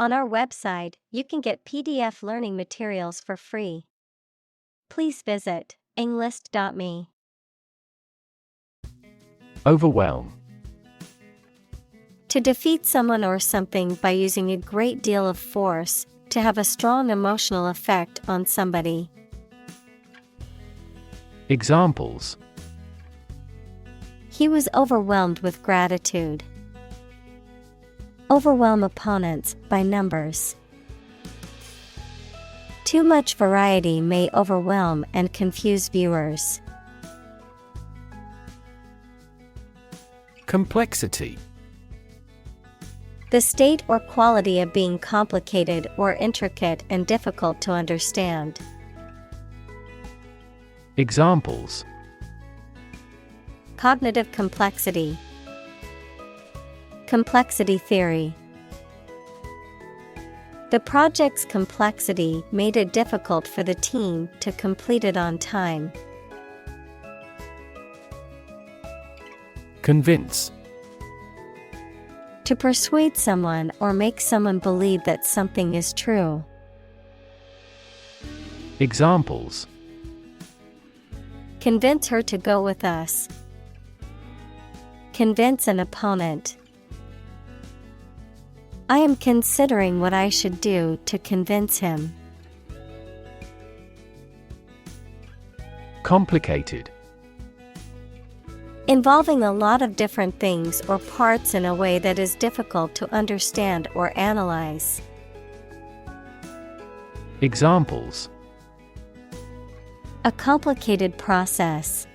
On our website, you can get PDF learning materials for free. Please visit englist.me. Overwhelm. To defeat someone or something by using a great deal of force, to have a strong emotional effect on somebody. Examples: He was overwhelmed with gratitude. Overwhelm opponents by numbers. Too much variety may overwhelm and confuse viewers. Complexity. The state or quality of being complicated or intricate and difficult to understand. Examples: Cognitive complexity. Complexity theory. The project's complexity made it difficult for the team to complete it on time. Convince. To persuade someone or make someone believe that something is true. Examples: Convince her to go with us. Convince an opponent. I am considering what I should do to convince him. Complicated. Involving a lot of different things or parts in a way that is difficult to understand or analyze. Examples: A complicated process.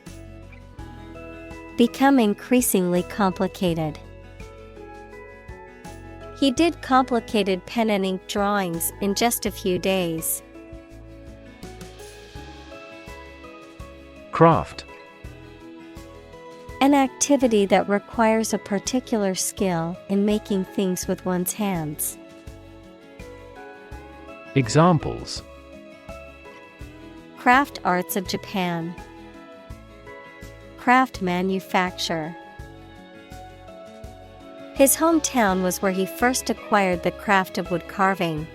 Become increasingly complicated. He did complicated pen and ink drawings in just a few days. Craft. An activity that requires a particular skill in making things with one's hands. Examples: Craft arts of Japan. Craft manufacture. His hometown was where he first acquired the craft of wood carving.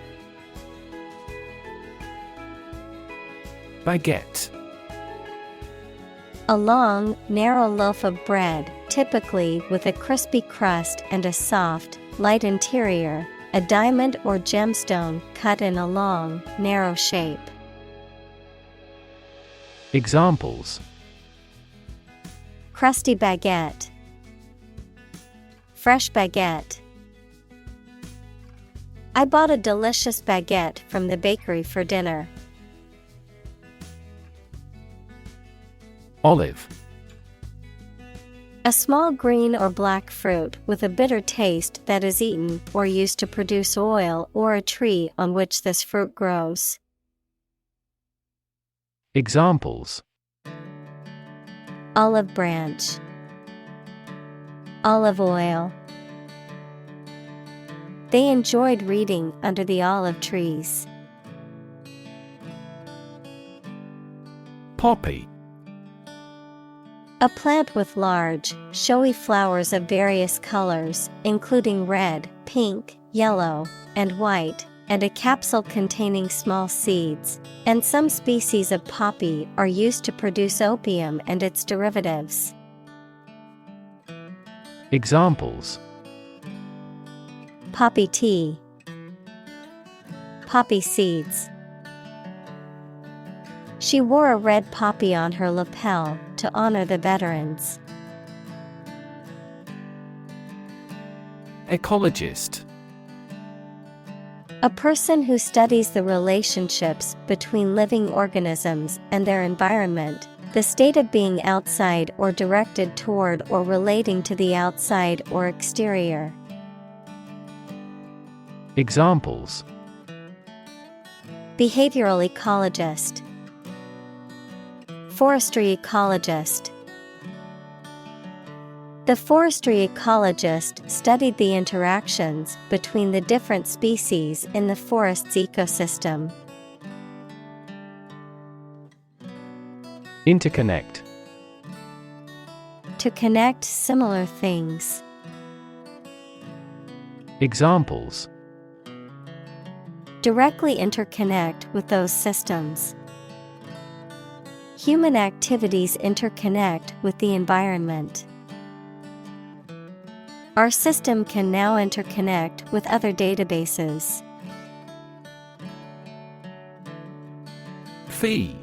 Baguette. A long, narrow loaf of bread, typically with a crispy crust and a soft, light interior, a diamond or gemstone cut in a long, narrow shape. Examples: Crusty baguette. Fresh baguette. I bought a delicious baguette from the bakery for dinner. Olive. A small green or black fruit with a bitter taste that is eaten or used to produce oil, or a tree on which this fruit grows. Examples: Olive branch. Olive oil. They enjoyed reading under the olive trees. Poppy. A plant with large, showy flowers of various colors, including red, pink, yellow, and white, and a capsule containing small seeds, and some species of poppy are used to produce opium and its derivatives. Examples: Poppy tea. Poppy seeds. She wore a red poppy on her lapel to honor the veterans. Ecologist. A person who studies the relationships between living organisms and their environment, the state of being outside or directed toward or relating to the outside or exterior. Examples: Behavioral ecologist. Forestry ecologist. The forestry ecologist studied the interactions between the different species in the forest's ecosystem. Interconnect. To connect similar things. Examples: Directly interconnect with those systems. Human activities interconnect with the environment. Our system can now interconnect with other databases. Fee.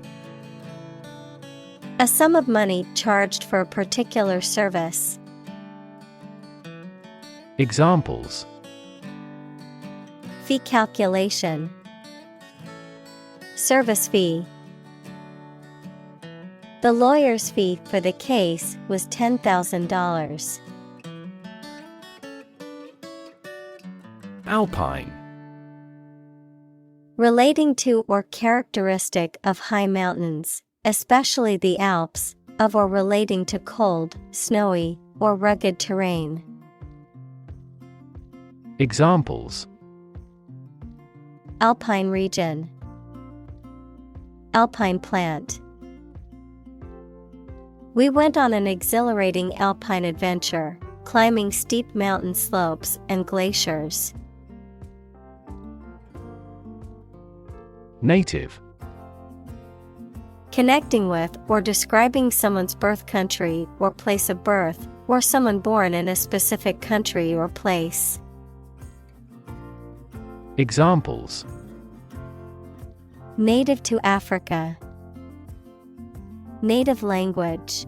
A sum of money charged for a particular service. Examples: Fee calculation. Service fee. The lawyer's fee for the case was $10,000. Alpine. Relating to or characteristic of high mountains, especially the Alps, of or relating to cold, snowy, or rugged terrain. Examples: Alpine region. Alpine plant. We went on an exhilarating alpine adventure, climbing steep mountain slopes and glaciers. Native. Connecting with or describing someone's birth country or place of birth, or someone born in a specific country or place. Examples: Native to Africa. Native language.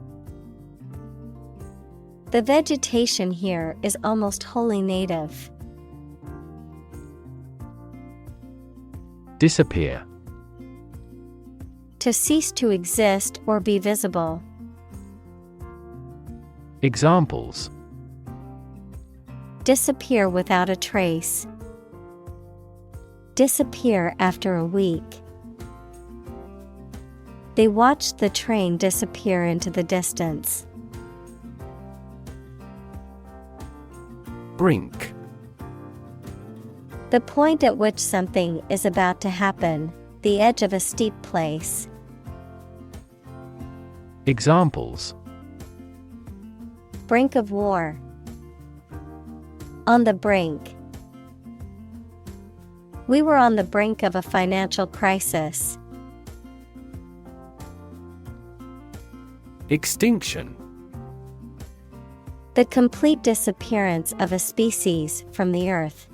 The vegetation here is almost wholly native. Disappear. To cease to exist or be visible. Examples: Disappear without a trace. Disappear after a week. They watched the train disappear into the distance. Brink. The point at which something is about to happen, the edge of a steep place. Examples: Brink of war. On the brink. We were on the brink of a financial crisis. Extinction. The complete disappearance of a species from the earth.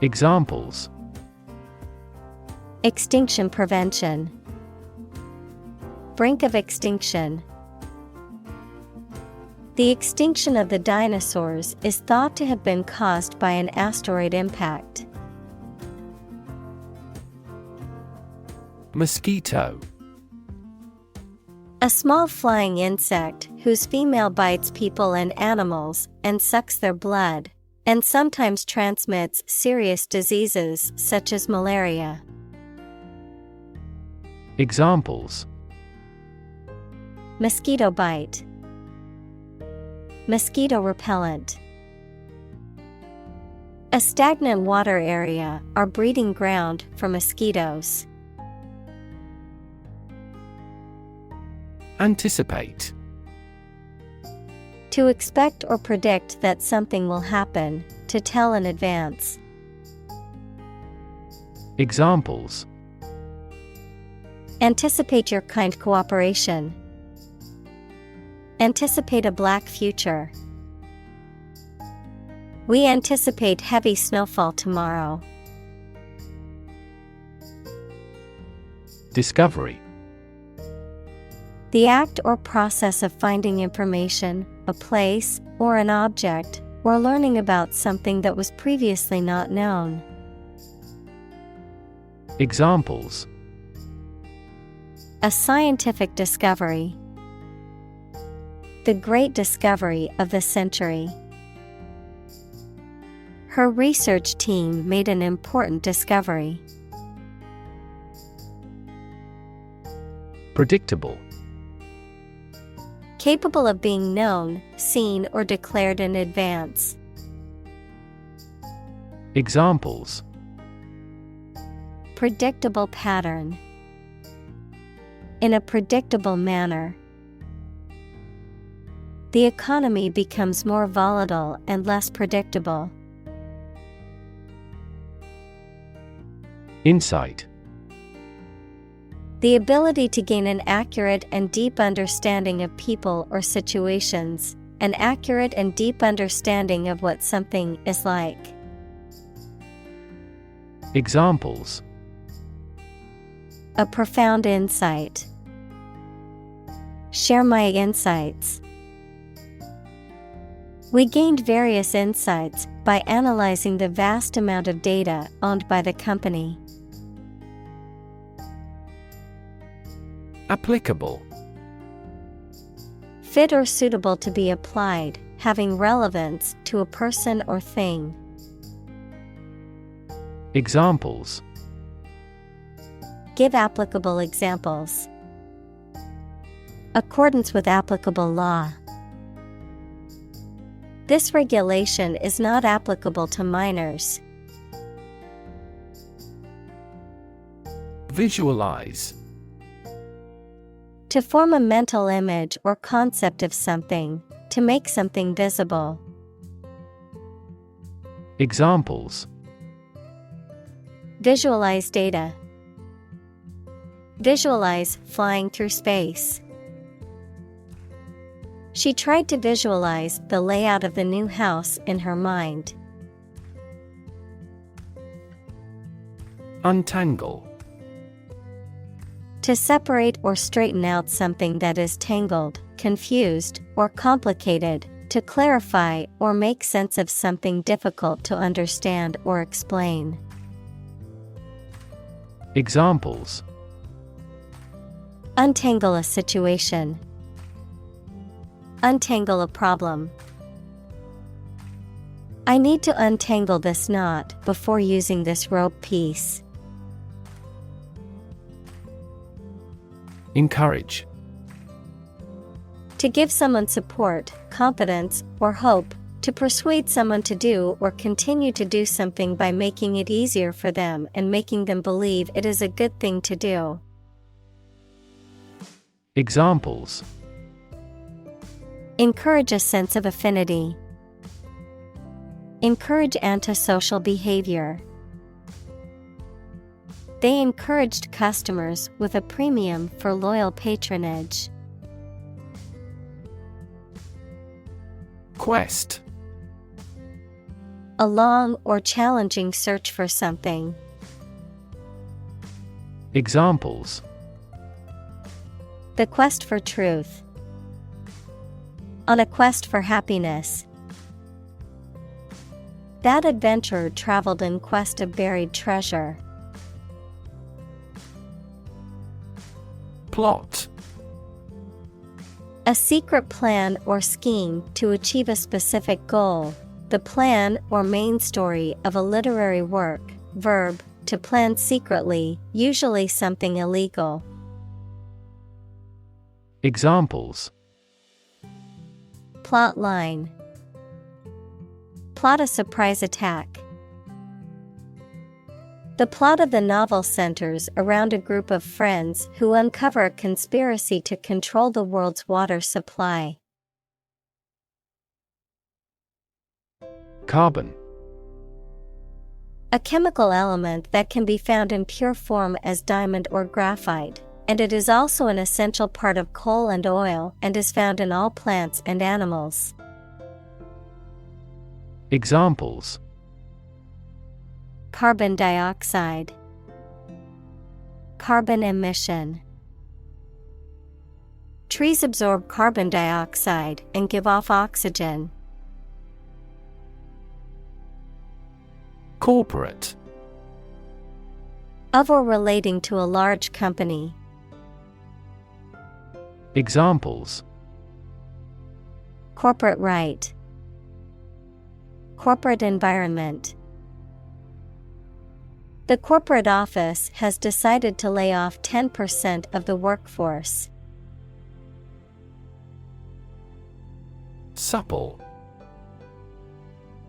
Examples: Extinction prevention. Brink of extinction. The extinction of the dinosaurs is thought to have been caused by an asteroid impact. Mosquito. A small flying insect whose female bites people and animals and sucks their blood, and sometimes transmits serious diseases such as malaria. Examples: Mosquito bite. Mosquito repellent. A stagnant water area are breeding ground for mosquitoes. Anticipate. To expect or predict that something will happen, to tell in advance. Examples: Anticipate your kind cooperation. Anticipate a black future. We anticipate heavy snowfall tomorrow. Discovery. The act or process of finding information, a place, or an object, or learning about something that was previously not known. Examples: A scientific discovery. The great discovery of the century. Her research team made an important discovery. Predictable. Capable of being known, seen, or declared in advance. Examples: Predictable pattern. In a predictable manner. The economy becomes more volatile and less predictable. Insight. The ability to gain an accurate and deep understanding of people or situations, an accurate and deep understanding of what something is like. Examples: A profound insight. Share my insights. We gained various insights by analyzing the vast amount of data owned by the company. Applicable. Fit or suitable to be applied, having relevance to a person or thing. Examples: Give applicable examples. Accordance with applicable law. This regulation is not applicable to minors. Visualize. To form a mental image or concept of something, to make something visible. Examples: Visualize data. Visualize flying through space. She tried to visualize the layout of the new house in her mind. Untangle. To separate or straighten out something that is tangled, confused, or complicated, to clarify or make sense of something difficult to understand or explain. Examples: Untangle a situation. Untangle a problem. I need to untangle this knot before using this rope piece. Encourage. To give someone support, confidence, or hope, to persuade someone to do or continue to do something by making it easier for them and making them believe it is a good thing to do. Examples: Encourage a sense of affinity. Encourage antisocial behavior. They encouraged customers with a premium for loyal patronage. Quest. A long or challenging search for something. Examples: The quest for truth. On a quest for happiness. That adventurer traveled in quest of buried treasure. Plot. A secret plan or scheme to achieve a specific goal. The plan or main story of a literary work. Verb, to plan secretly, usually something illegal. Examples: Plot line. Plot a surprise attack. The plot of the novel centers around a group of friends who uncover a conspiracy to control the world's water supply. Carbon. A chemical element that can be found in pure form as diamond or graphite, and it is also an essential part of coal and oil and is found in all plants and animals. Examples: Carbon dioxide. Carbon emission. Trees absorb carbon dioxide and give off oxygen. Corporate. Of or relating to a large company. Examples: Corporate right. Corporate environment. The corporate office has decided to lay off 10% of the workforce. Supple.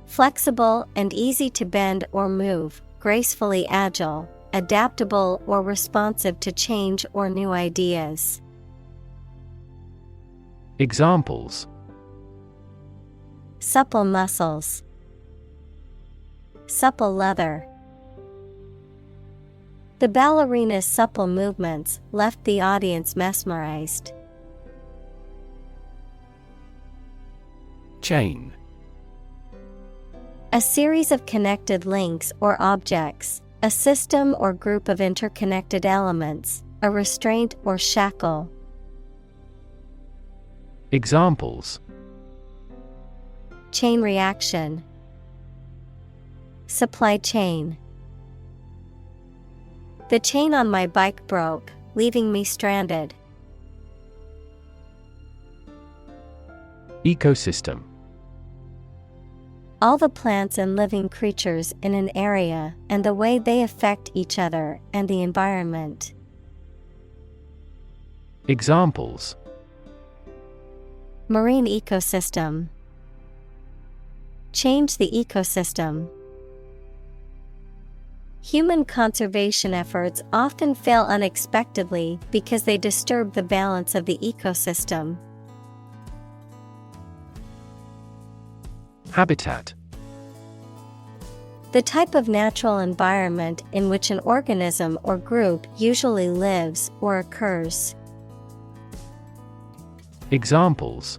Flexible and easy to bend or move, gracefully agile, adaptable or responsive to change or new ideas. Examples: Supple muscles. Supple leather. The ballerina's supple movements left the audience mesmerized. Chain. A series of connected links or objects, a system or group of interconnected elements, a restraint or shackle. Examples: Chain reaction. Supply chain. The chain on my bike broke, leaving me stranded. Ecosystem. All the plants and living creatures in an area and the way they affect each other and the environment. Examples: Marine ecosystem. Change the ecosystem. Human conservation efforts often fail unexpectedly because they disturb the balance of the ecosystem. Habitat. The type of natural environment in which an organism or group usually lives or occurs. Examples: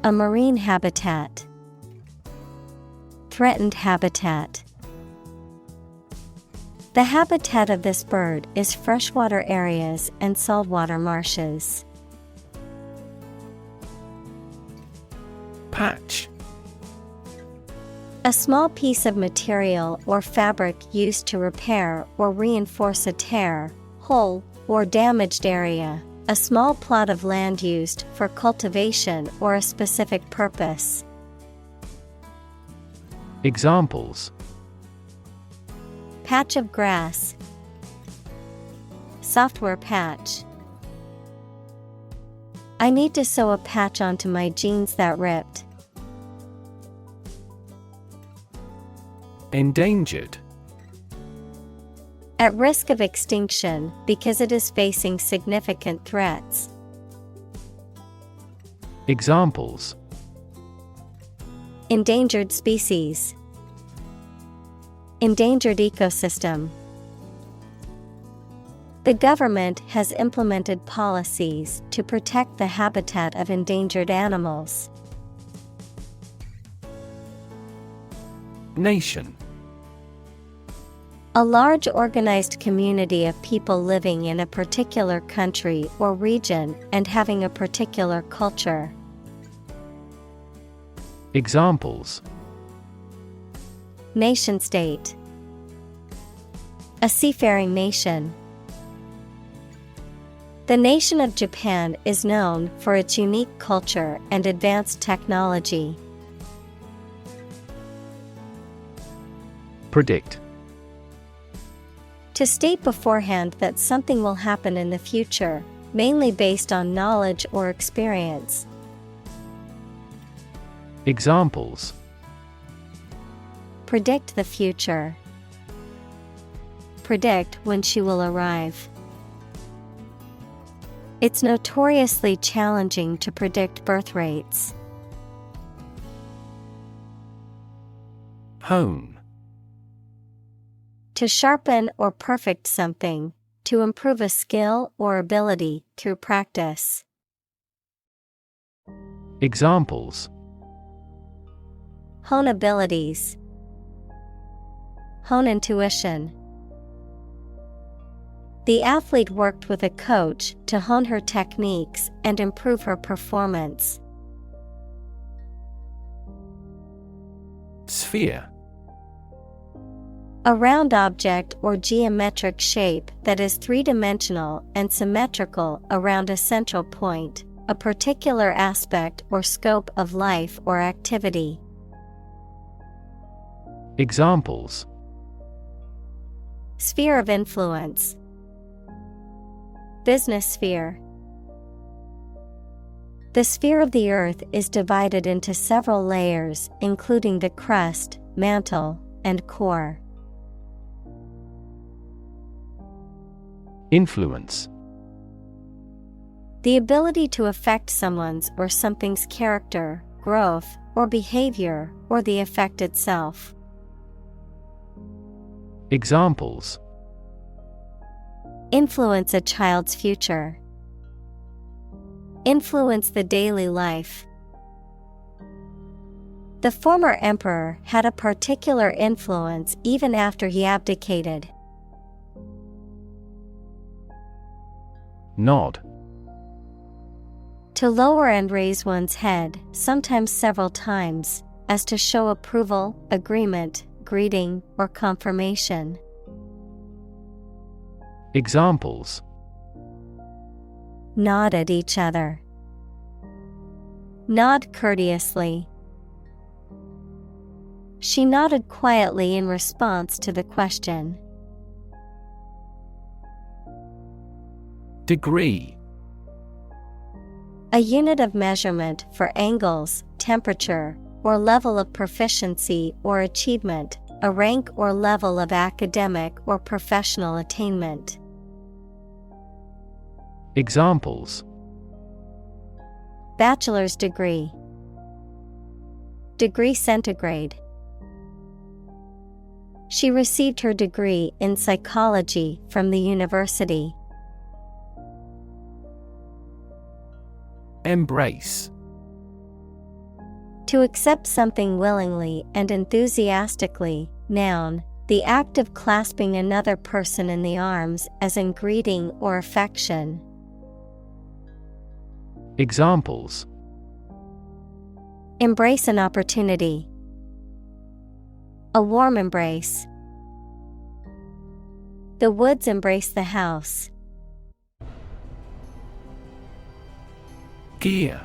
A marine habitat. Threatened habitat. The habitat of this bird is freshwater areas and saltwater marshes. Patch. A small piece of material or fabric used to repair or reinforce a tear, hole, or damaged area. A small plot of land used for cultivation or a specific purpose. Examples: Patch of grass. Software patch. I need to sew a patch onto my jeans that ripped. Endangered. At risk of extinction because it is facing significant threats. Examples: Endangered species. Endangered ecosystem. The government has implemented policies to protect the habitat of endangered animals. Nation. A large organized community of people living in a particular country or region and having a particular culture. Examples: Nation state. A seafaring nation. The nation of Japan is known for its unique culture and advanced technology. Predict. To state beforehand that something will happen in the future, mainly based on knowledge or experience. Examples: Predict the future. Predict when she will arrive. It's notoriously challenging to predict birth rates. Hone. To sharpen or perfect something, to improve a skill or ability through practice. Examples: Hone abilities. Hone intuition. The athlete worked with a coach to hone her techniques and improve her performance. Sphere. A round object or geometric shape that is three-dimensional and symmetrical around a central point, a particular aspect or scope of life or activity. Examples: Sphere of influence. Business sphere. The sphere of the Earth is divided into several layers, including the crust, mantle, and core. Influence. The ability to affect someone's or something's character, growth, or behavior, or the effect itself. Examples: Influence a child's future. Influence the daily life. The former emperor had a particular influence even after he abdicated. Nod. To lower and raise one's head, sometimes several times, as to show approval, agreement, greeting, or confirmation. Examples: Nod at each other. Nod courteously. She nodded quietly in response to the question. Degree. A unit of measurement for angles, temperature, or level of proficiency or achievement, a rank or level of academic or professional attainment. Examples: Bachelor's degree. Degree centigrade. She received her degree in psychology from the university. Embrace. To accept something willingly and enthusiastically. Noun, the act of clasping another person in the arms as in greeting or affection. Examples: Embrace an opportunity. A warm embrace. The woods embrace the house. Gear.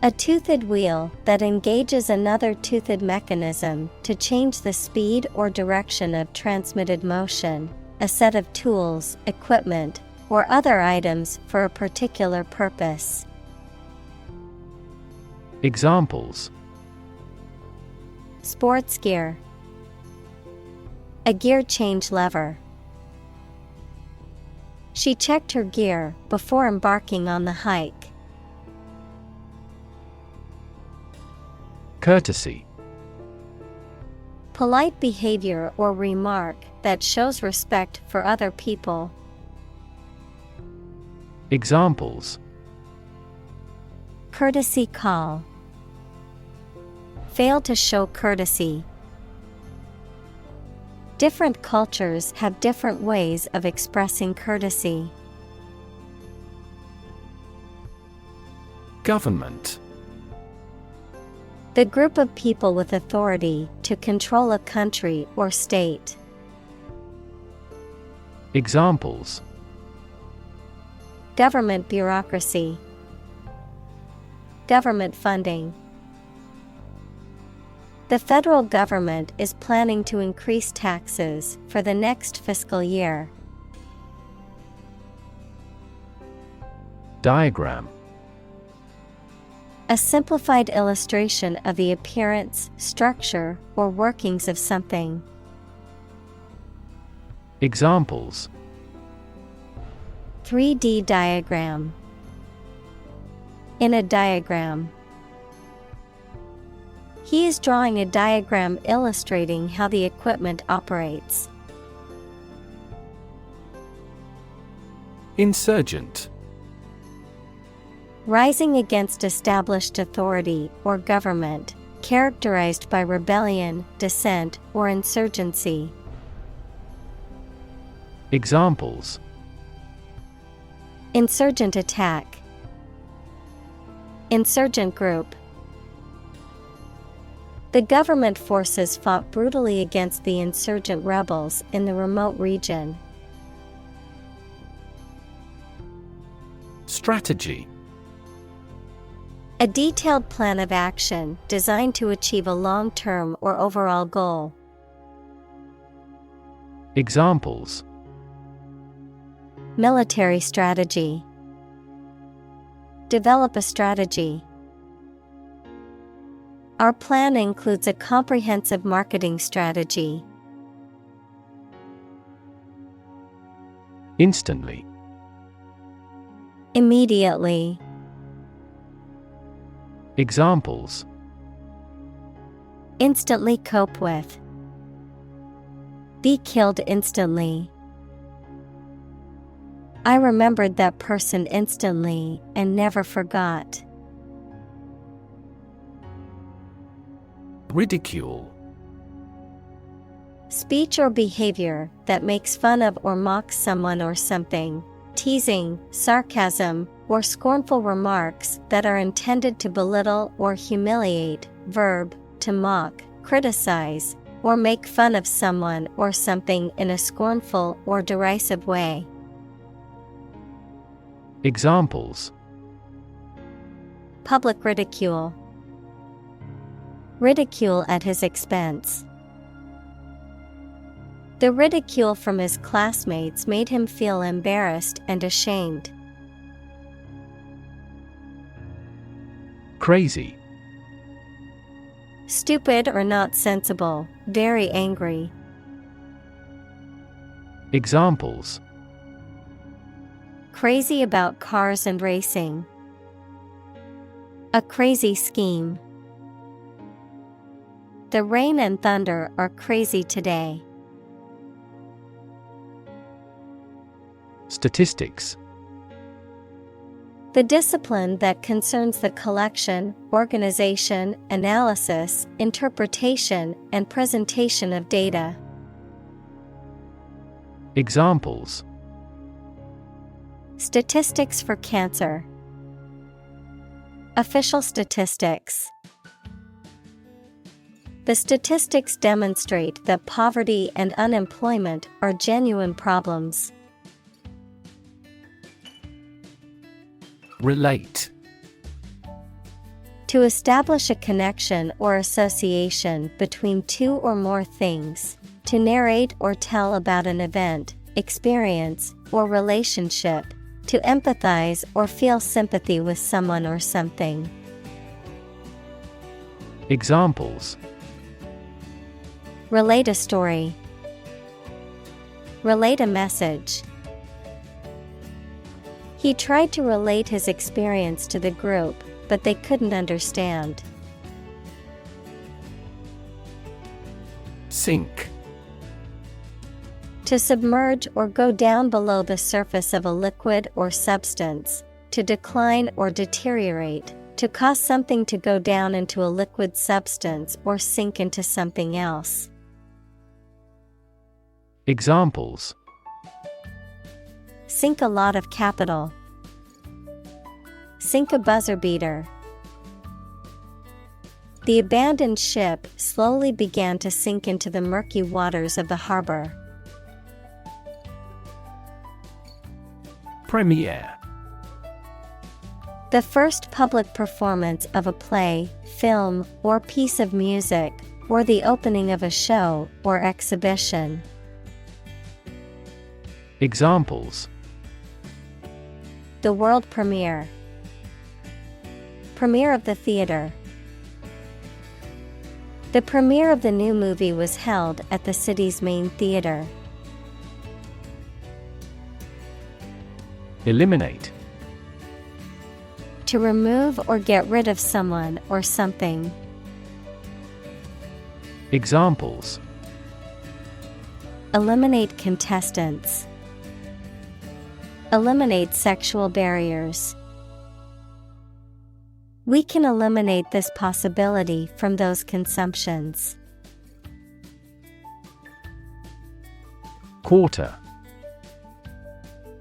A toothed wheel that engages another toothed mechanism to change the speed or direction of transmitted motion, a set of tools, equipment, or other items for a particular purpose. Examples: Sports gear. A gear change lever. She checked her gear before embarking on the hike. Courtesy. Polite behavior or remark that shows respect for other people. Examples: Courtesy call. Fail to show courtesy. Different cultures have different ways of expressing courtesy. Government. The group of people with authority to control a country or state. Examples: Government bureaucracy. Government funding. The federal government is planning to increase taxes for the next fiscal year. Diagram. A simplified illustration of the appearance, structure, or workings of something. Examples: 3D diagram. In a diagram. He is drawing a diagram illustrating how the equipment operates. Insurgent. Rising against established authority or government, characterized by rebellion, dissent, or insurgency. Examples: Insurgent attack. Insurgent group. The government forces fought brutally against the insurgent rebels in the remote region. Strategy. A detailed plan of action designed to achieve a long-term or overall goal. Examples: Military strategy. Develop a strategy. Our plan includes a comprehensive marketing strategy. Instantly. Immediately. Examples: Instantly cope with. Be killed instantly. I remembered that person instantly and never forgot. Ridicule. Speech or behavior that makes fun of or mocks someone or something. Teasing, sarcasm, or scornful remarks that are intended to belittle or humiliate. Verb, to mock, criticize, or make fun of someone or something in a scornful or derisive way. Examples: Public ridicule. Ridicule at his expense. The ridicule from his classmates made him feel embarrassed and ashamed. Crazy. Stupid or not sensible, very angry. Examples: Crazy about cars and racing. A crazy scheme. The rain and thunder are crazy today. Statistics. The discipline that concerns the collection, organization, analysis, interpretation, and presentation of data. Examples: Statistics for cancer. Official statistics. The statistics demonstrate that poverty and unemployment are genuine problems. Relate. To establish a connection or association between two or more things. To narrate or tell about an event, experience, or relationship. To empathize or feel sympathy with someone or something. Examples: Relate a story. Relate a message. He tried to relate his experience to the group, but they couldn't understand. Sink. To submerge or go down below the surface of a liquid or substance. To decline or deteriorate. To cause something to go down into a liquid substance or sink into something else. Examples: Sink a lot of capital. Sink a buzzer beater. The abandoned ship slowly began to sink into the murky waters of the harbor. Premiere. The first public performance of a play, film, or piece of music, or the opening of a show or exhibition. Examples: The world premiere. Premiere of the theater. The premiere of the new movie was held at the city's main theater. Eliminate. To remove or get rid of someone or something. Examples: Eliminate contestants. Eliminate sexual barriers. We can eliminate this possibility from those consumptions. Quarter.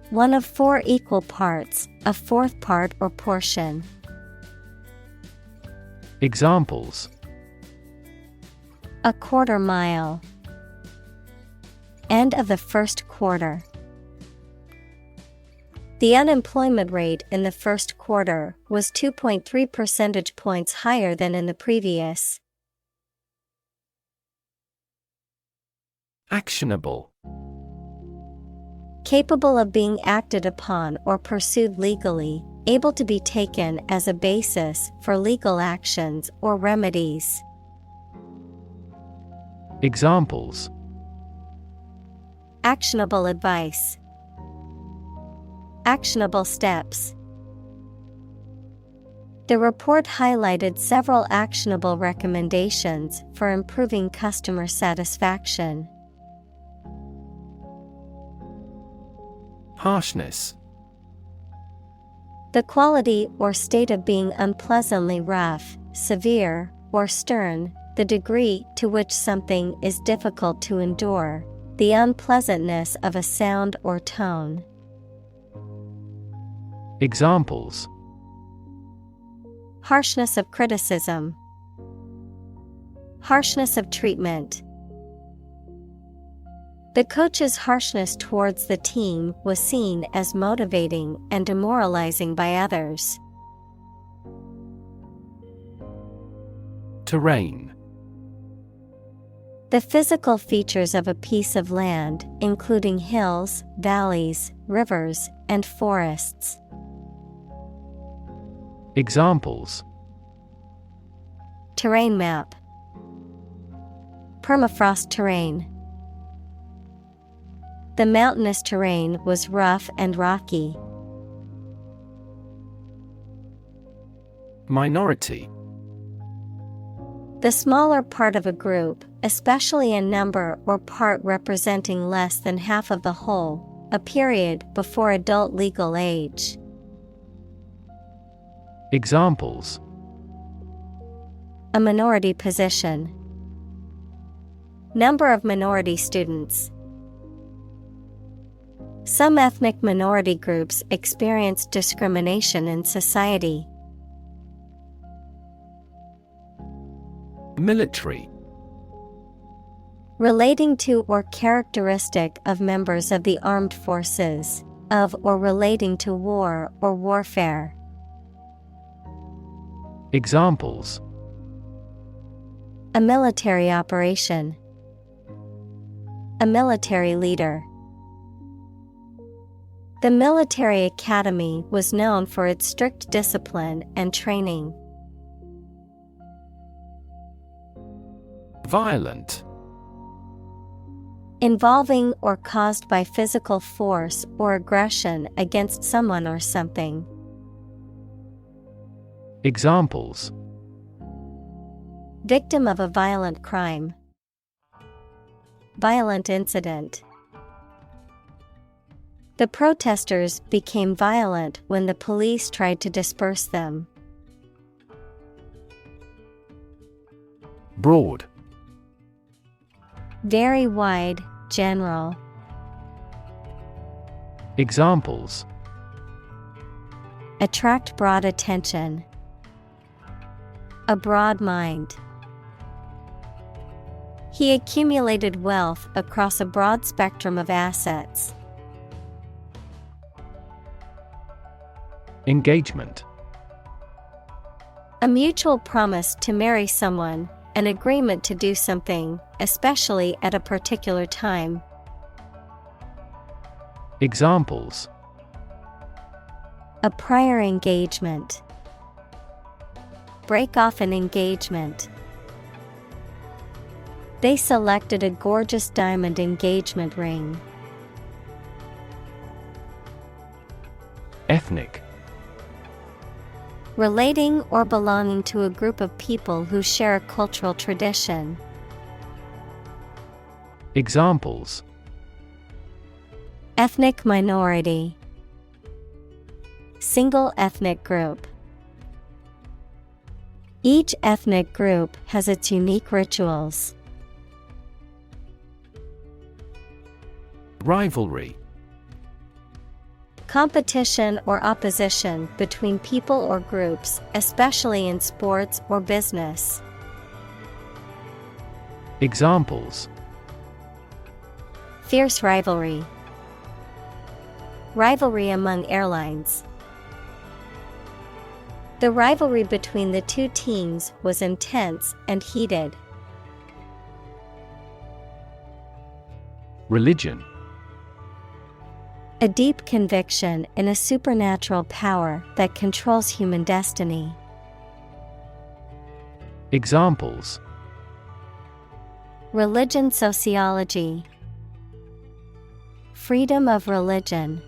One of four equal parts, a fourth part or portion. Examples: A quarter mile. End of the first quarter. The unemployment rate in the first quarter was 2.3 percentage points higher than in the previous. Actionable. Capable of being acted upon or pursued legally, able to be taken as a basis for legal actions or remedies. Examples: Actionable advice. Actionable steps. The report highlighted several actionable recommendations for improving customer satisfaction. Harshness. The quality or state of being unpleasantly rough, severe, or stern, the degree to which something is difficult to endure, the unpleasantness of a sound or tone. Examples: Harshness of criticism. Harshness of treatment. The coach's harshness towards the team was seen as motivating and demoralizing by others. Terrain. The physical features of a piece of land, including hills, valleys, rivers, and forests. Examples: Terrain map. Permafrost terrain. The mountainous terrain was rough and rocky. Minority. The smaller part of a group, especially a number or part representing less than half of the whole, a period before adult legal age. Examples: A minority position. Number of minority students. Some ethnic minority groups experience discrimination in society. Military. Relating to or characteristic of members of the armed forces, of or relating to war or warfare. Examples: A military operation. A military leader. The military academy was known for its strict discipline and training. Violent. Involving or caused by physical force or aggression against someone or something. Examples: Victim of a violent crime. Violent incident. The protesters became violent when the police tried to disperse them. Broad. Very wide, general. Examples: Attract broad attention. A broad mind. He accumulated wealth across a broad spectrum of assets. Engagement. A mutual promise to marry someone, an agreement to do something, especially at a particular time. Examples: A prior engagement. Break off an engagement. They selected a gorgeous diamond engagement ring. Ethnic. Relating or belonging to a group of people who share a cultural tradition. Examples: Ethnic minority. Single ethnic group. Each ethnic group has its unique rituals. Rivalry. Competition or opposition between people or groups, especially in sports or business. Examples: Fierce rivalry. Rivalry among airlines. The rivalry between the two teams was intense and heated. Religion. A deep conviction in a supernatural power that controls human destiny. Examples: Religion sociology. Freedom of religion.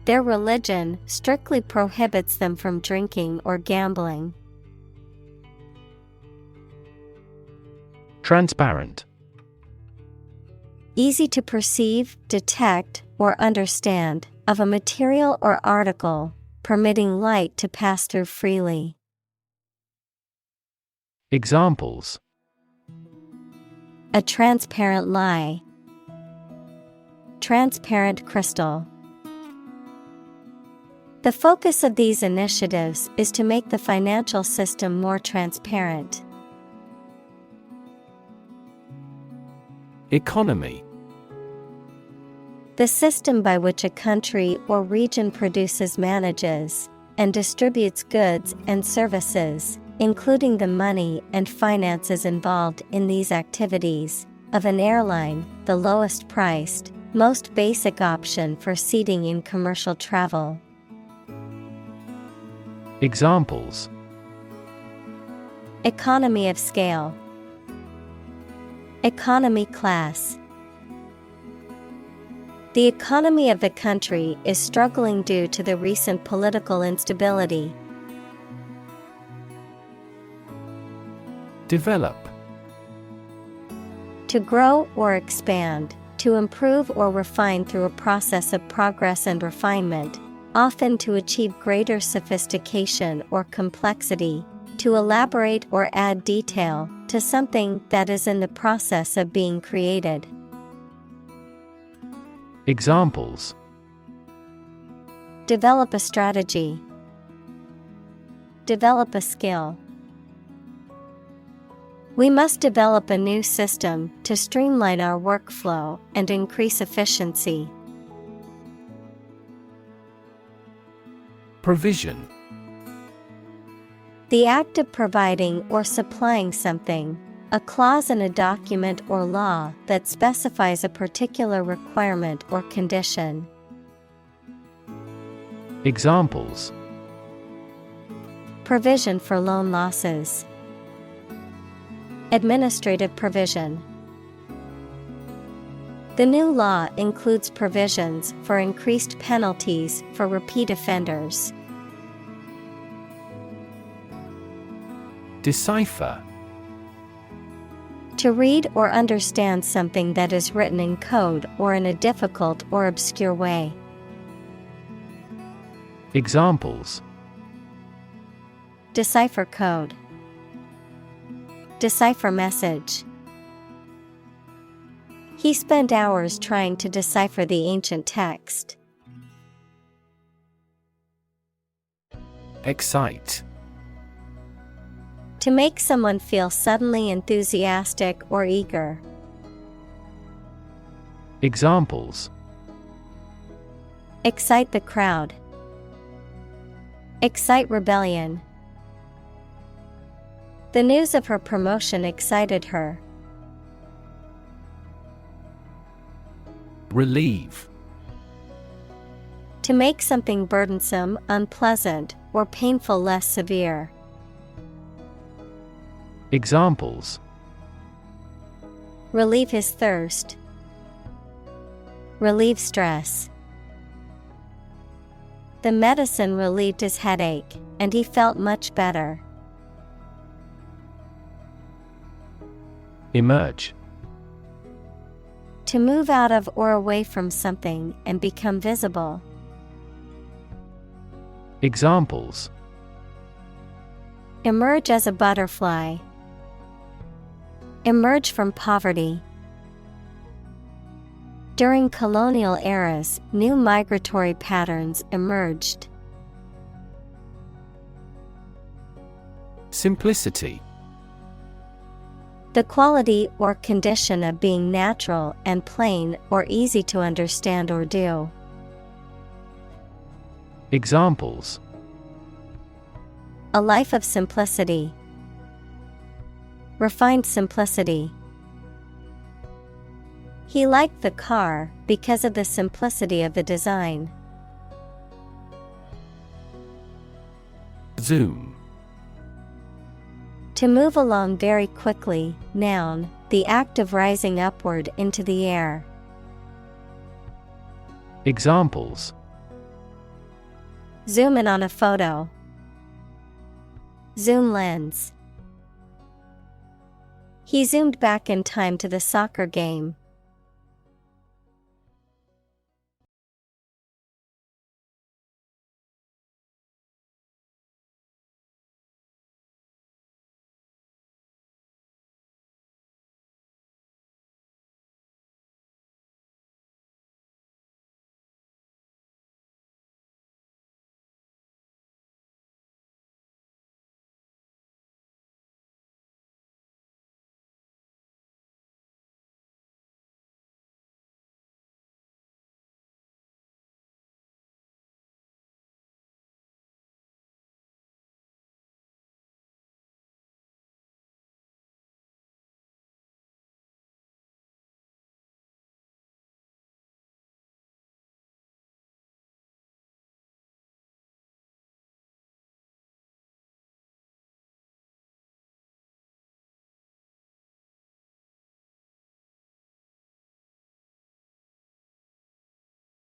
Their religion strictly prohibits them from drinking or gambling. Transparent. easy to perceive, detect, or understand, of a material or article, permitting light to pass through freely. Examples: A transparent lie. Transparent crystal. The focus of these initiatives is to make the financial system more transparent. Economy. The system by which a country or region produces, manages, and distributes goods and services, including the money and finances involved in these activities, of an airline, the lowest priced, most basic option for seating in commercial travel. Examples: Economy of scale. Economy class. The economy of the country is struggling due to the recent political instability. Develop. To grow or expand, to improve or refine through a process of progress and refinement, often to achieve greater sophistication or complexity, to elaborate or add detail to something that is in the process of being created. Examples: Develop a strategy. Develop a skill. We must develop a new system to streamline our workflow and increase efficiency. Provision. The act of providing or supplying something, a clause in a document or law that specifies a particular requirement or condition. Examples: Provision for loan losses. Administrative provision. The new law includes provisions for increased penalties for repeat offenders. Decipher. To read or understand something that is written in code or in a difficult or obscure way. Examples: Decipher code. Decipher message. He spent hours trying to decipher the ancient text. Excite. To make someone feel suddenly enthusiastic or eager. Examples: Excite the crowd. Excite rebellion. The news of her promotion excited her. Relieve. To make something burdensome, unpleasant, or painful less severe. Examples: Relieve his thirst. Relieve stress. The medicine relieved his headache, and he felt much better. Emerge. To move out of or away from something and become visible. Examples: Emerge as a butterfly. Emerge from poverty. During colonial eras, new migratory patterns emerged. Simplicity. The quality or condition of being natural and plain or easy to understand or do. Examples: A life of simplicity. Refined simplicity. He liked the car because of the simplicity of the design. Zoom. To move along very quickly, noun, the act of rising upward into the air. Examples: Zoom in on a photo. Zoom lens. He zoomed back in time to the soccer game.